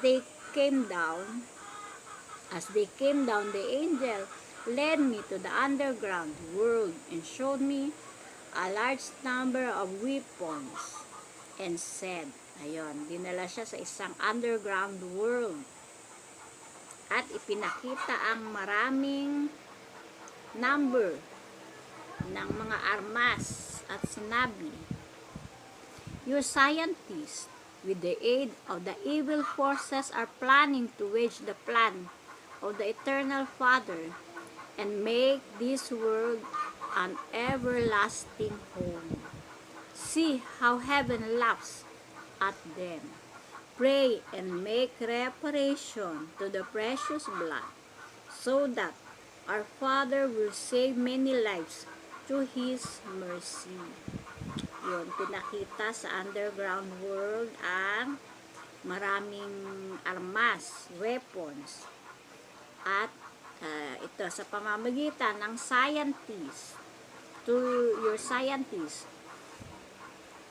they came down, the angel led me to the underground world and showed me a large number of weapons and said, ayun, dinala siya sa isang underground world at ipinakita ang maraming number ng mga armas at sinabi, your scientists, with the aid of the evil forces, are planning to wage the plan of the Eternal Father and make this world an everlasting home. See how heaven laughs at them. Pray and make reparation to the precious blood, so that our Father will save many lives through His mercy. Yun, pinakita sa underground world ang maraming armas, weapons, at ito sa pamamagitan ng scientists, to your scientists,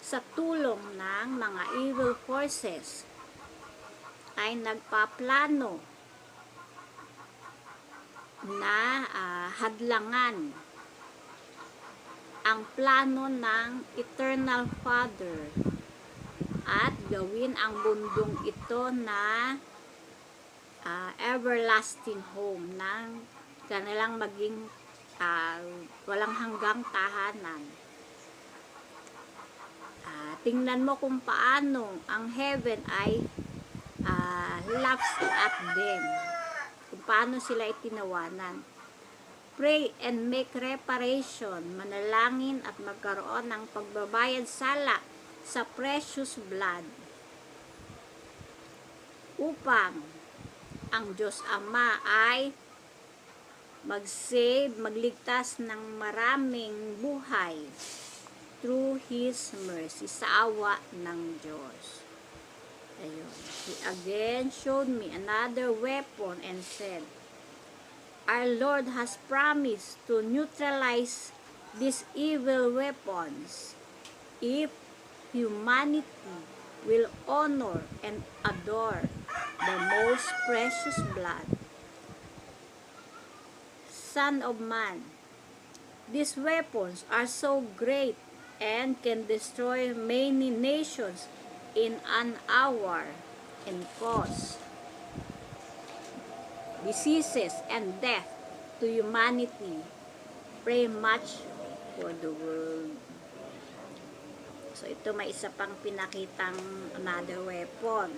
sa tulong ng mga evil forces, ay nagpaplano na hadlangan ang plano ng Eternal Father at gawin ang bundong ito na everlasting home ng kanilang maging walang hanggang tahanan. Tingnan mo kung paano ang heaven ay laughs at them, kung paano sila itinawanan. Pray and make reparation, manalangin at magkaroon ng pagbabayad sala sa precious blood, upang ang Diyos Ama ay mag-save, magligtas ng maraming buhay through His mercy, sa awa ng Diyos. Ayun. He again showed me another weapon and said, our Lord has promised to neutralize these evil weapons if humanity will honor and adore the most precious blood. Son of man, these weapons are so great and can destroy many nations in an hour and cause diseases and death to humanity. Pray much for the world. So ito, may isa pang pinakitang another weapon.